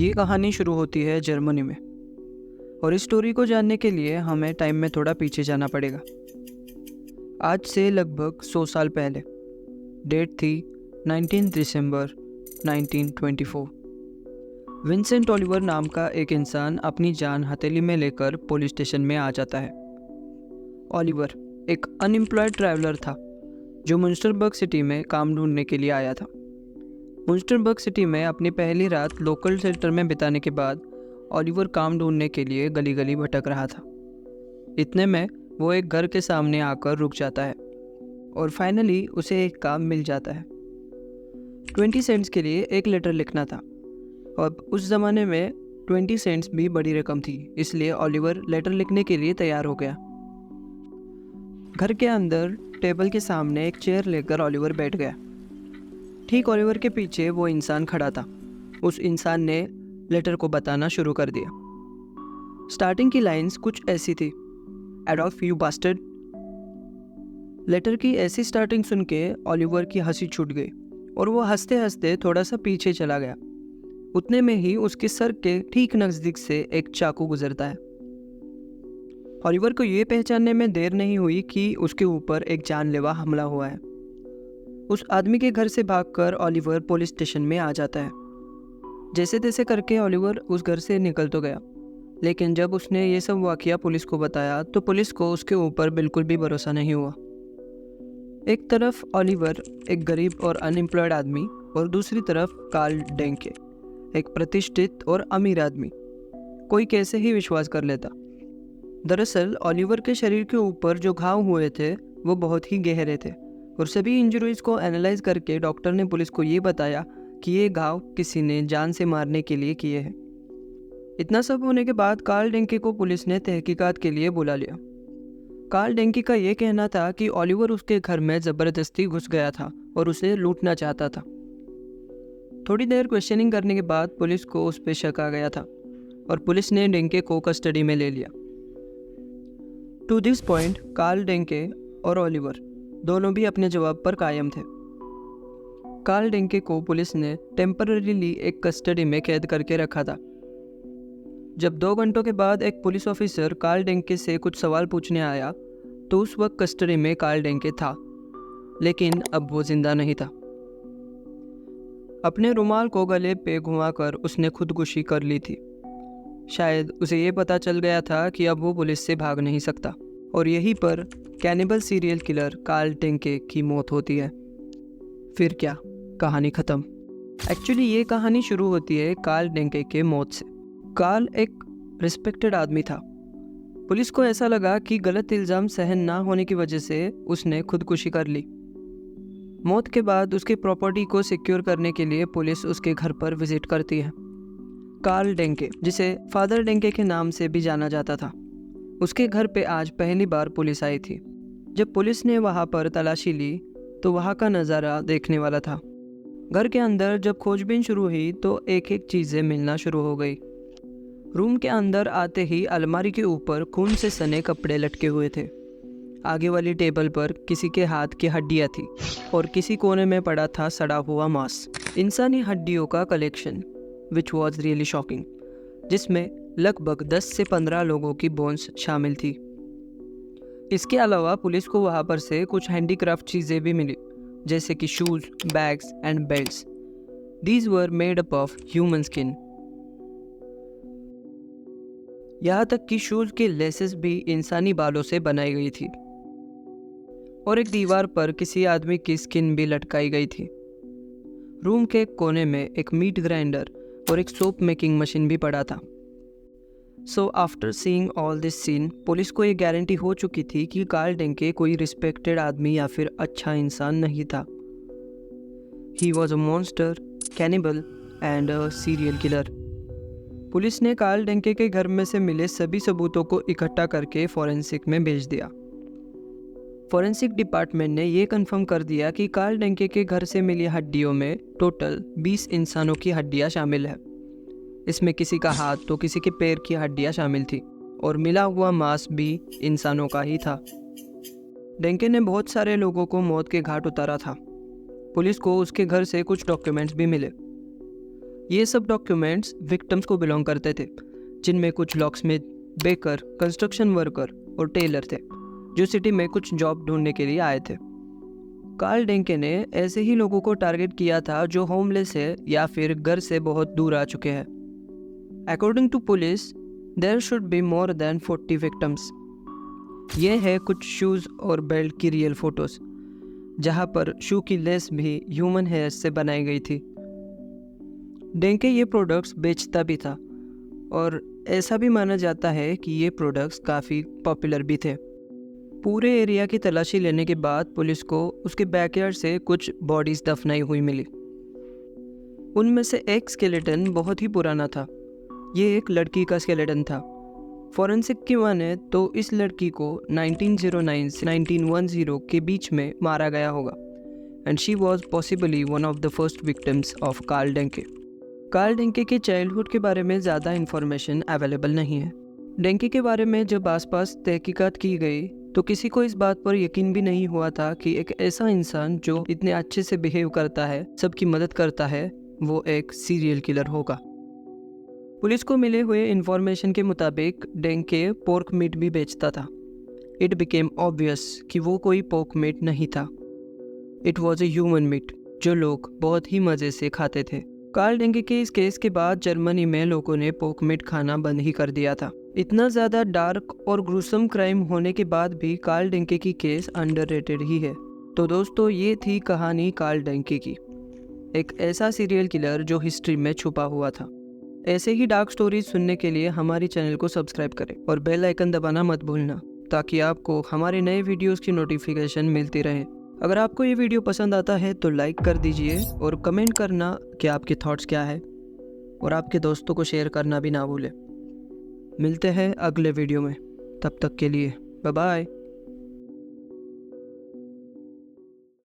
ये कहानी शुरू होती है जर्मनी में और इस स्टोरी को जानने के लिए हमें टाइम में थोड़ा पीछे जाना पड़ेगा। आज से लगभग 100 साल पहले डेट थी 19 दिसंबर 1924। विंसेंट ओलिवर नाम का एक इंसान अपनी जान हथेली में लेकर पुलिस स्टेशन में आ जाता है। ओलिवर एक अनएम्प्लॉयड ट्रैवलर था जो मुंस्टरबर्ग सिटी में काम ढूंढने के लिए आया था। मुंस्टरबर्ग सिटी में अपनी पहली रात लोकल शेल्टर में बिताने के बाद ओलिवर काम ढूंढने के लिए गली गली भटक रहा था। इतने में वो एक घर के सामने आकर रुक जाता है और फाइनली उसे एक काम मिल जाता है। 20 सेंट्स के लिए एक लेटर लिखना था और उस ज़माने में 20 सेंट्स भी बड़ी रकम थी, इसलिए ओलिवर लेटर लिखने के लिए तैयार हो गया। घर के अंदर टेबल के सामने एक चेयर लेकर ओलिवर बैठ गया। ठीक ओलिवर के पीछे वो इंसान खड़ा था। उस इंसान ने लेटर को बताना शुरू कर दिया। स्टार्टिंग की लाइंस कुछ ऐसी थी, एडोल्फ यू बास्टर्ड। लेटर की ऐसी स्टार्टिंग सुन के ओलिवर की हंसी छूट गई और वो हंसते हंसते थोड़ा सा पीछे चला गया। उतने में ही उसके सर के ठीक नज़दीक से एक चाकू गुजरता है। ओलिवर को ये पहचानने में देर नहीं हुई कि उसके ऊपर एक जानलेवा हमला हुआ है। उस आदमी के घर से भागकर ओलिवर पुलिस स्टेशन में आ जाता है। जैसे तैसे करके ओलिवर उस घर से निकल तो गया, लेकिन जब उसने ये सब वाकया पुलिस को बताया तो पुलिस को उसके ऊपर बिल्कुल भी भरोसा नहीं हुआ। एक तरफ ओलिवर एक गरीब और अनएम्प्लॉयड आदमी और दूसरी तरफ कार्ल डेंके एक प्रतिष्ठित और अमीर आदमी। कोई कैसे ही विश्वास कर लेता। दरअसल ओलिवर के शरीर के ऊपर जो घाव हुए थे वो बहुत ही गहरे थे और सभी इंजरीज को एनालाइज करके डॉक्टर ने पुलिस को ये बताया कि ये घाव किसी ने जान से मारने के लिए किए हैं। इतना सब होने के बाद कार्ल डेंके को पुलिस ने तहकीकात के लिए बुला लिया। कार्ल डेंके का ये कहना था कि ओलिवर उसके घर में ज़बरदस्ती घुस गया था और उसे लूटना चाहता था। थोड़ी देर क्वेश्चनिंग करने के बाद पुलिस को उस पर शक आ गया था और पुलिस ने डेंके को कस्टडी में ले लिया। टू दिस पॉइंट कार्ल डेंके और ओलिवर दोनों भी अपने जवाब पर कायम थे। कार्ल डेंके को पुलिस ने टेम्पररीली एक कस्टडी में कैद करके रखा था। जब 2 घंटों के बाद एक पुलिस ऑफिसर कार्ल डेंके से कुछ सवाल पूछने आया तो उस वक्त कस्टडी में कार्ल डेंके था, लेकिन अब वो जिंदा नहीं था। अपने रुमाल को गले पे घुमाकर उसने खुदकुशी कर ली थी। शायद उसे ये पता चल गया था कि अब वो पुलिस से भाग नहीं सकता और यहीं पर कैनिबल सीरियल किलर कार्ल डेंके की मौत होती है। फिर क्या, कहानी ख़त्म। एक्चुअली ये कहानी शुरू होती है कार्ल डेंके के मौत से। कार्ल एक रिस्पेक्टेड आदमी था। पुलिस को ऐसा लगा कि गलत इल्ज़ाम सहन ना होने की वजह से उसने खुदकुशी कर ली। मौत के बाद उसकी प्रॉपर्टी को सिक्योर करने के लिए पुलिस उसके घर पर विजिट करती है। कार्ल डेंके, जिसे फादर डेंके के नाम से भी जाना जाता था, उसके घर पे आज पहली बार पुलिस आई थी। जब पुलिस ने वहाँ पर तलाशी ली तो वहाँ का नज़ारा देखने वाला था। घर के अंदर जब खोजबीन शुरू हुई तो एक एक चीज़ें मिलना शुरू हो गई। रूम के अंदर आते ही अलमारी के ऊपर खून से सने कपड़े लटके हुए थे। आगे वाली टेबल पर किसी के हाथ की हड्डियाँ थी और किसी कोने में पड़ा था सड़ा हुआ मांस। इंसानी हड्डियों का collection, which was really shocking, जिसमें लगभग 10 से 15 लोगों की बोन्स शामिल थी। इसके अलावा पुलिस को वहाँ पर से कुछ हैंडीक्राफ्ट चीज़ें भी मिली, जैसे कि shoes, bags and belts. These were made up of human skin. यहाँ तक कि शूज़ के लेसेस भी इंसानी बालों से बनाई गई थी और एक दीवार पर किसी आदमी की स्किन भी लटकाई गई थी। रूम के कोने में एक मीट ग्राइंडर और एक सोप मेकिंग मशीन भी पड़ा था। So after seeing all this scene, police को ये गारंटी हो चुकी थी कि कार्ल डेंके कोई रिस्पेक्टेड आदमी या फिर अच्छा इंसान नहीं था। He was a monster, cannibal and a serial killer. Police ने कार्ल डेंके के घर में से मिले सभी सबूतों को इकट्ठा करके फॉरेंसिक में भेज दिया। फॉरेंसिक डिपार्टमेंट ने यह कंफर्म कर दिया कि कार्ल डेंके के घर से मिली हड्डियों में टोटल 20 इंसानों की हड्डियां शामिल है। इसमें किसी का हाथ तो किसी के पैर की हड्डियां शामिल थी और मिला हुआ मांस भी इंसानों का ही था। डेंके ने बहुत सारे लोगों को मौत के घाट उतारा था। पुलिस को उसके घर से कुछ डॉक्यूमेंट्स भी मिले। ये सब डॉक्यूमेंट्स विक्टिम्स को बिलोंग करते थे, जिनमें कुछ लॉकस्मिथ, बेकर, कंस्ट्रक्शन वर्कर और टेलर थे, जो सिटी में कुछ जॉब ढूंढने के लिए आए थे। कार्ल डेंके ने ऐसे ही लोगों को टारगेट किया था जो होमलेस है या फिर घर से बहुत दूर आ चुके हैं। According to police, there should be more than 40 victims. ये है कुछ शूज़ और बेल्ट की रियल फोटोज़, जहाँ पर शू की लेस भी ह्यूमन हेयर से बनाई गई थी। डेंके ये प्रोडक्ट्स बेचता भी था और ऐसा भी माना जाता है कि ये प्रोडक्ट्स काफ़ी पॉपुलर भी थे। पूरे एरिया की तलाशी लेने के बाद पुलिस को उसके बैकयार्ड से कुछ बॉडीज़ दफनाई हुई मिली। उनमें से एक स्केलेटन बहुत ही पुराना था। ये एक लड़की का स्केलेटन था। फॉरेंसिक की माने तो इस लड़की को 1909 से 1910 के बीच में मारा गया होगा, and she was possibly one of the first victims of Karl Denke. Karl Denke के चाइल्डहुड के बारे में ज़्यादा इन्फॉर्मेशन अवेलेबल नहीं है। डेंके के बारे में जब आसपास तहकीकात की गई तो किसी को इस बात पर यकीन भी नहीं हुआ था कि एक ऐसा इंसान जो इतने अच्छे से बिहेव करता है, सबकी मदद करता है, वो एक सीरियल किलर होगा। पुलिस को मिले हुए इन्फॉर्मेशन के मुताबिक डेंके पोर्क मीट भी बेचता था। इट बिकेम ऑब्वियस कि वो कोई पोर्क मीट नहीं था। It was a human meat जो लोग बहुत ही मज़े से खाते थे। कार्ल डेंके के इस केस के बाद जर्मनी में लोगों ने पोर्क मीट खाना बंद ही कर दिया था। इतना ज़्यादा डार्क और ग्रूसम क्राइम होने के बाद भी कार्ल डेंके की केस अंडररेटेड ही है। तो दोस्तों, ये थी कहानी कार्ल डेंके की, एक ऐसा सीरियल किलर जो हिस्ट्री में छुपा हुआ था। ऐसे ही डार्क स्टोरीज सुनने के लिए हमारी चैनल को सब्सक्राइब करें और बेल आइकन दबाना मत भूलना, ताकि आपको हमारे नए वीडियोस की नोटिफिकेशन मिलती रहे। अगर आपको ये वीडियो पसंद आता है तो लाइक कर दीजिए और कमेंट करना कि आपके थॉट्स क्या है, और आपके दोस्तों को शेयर करना भी ना भूलें। मिलते हैं अगले वीडियो में, तब तक के लिए बाय बाय।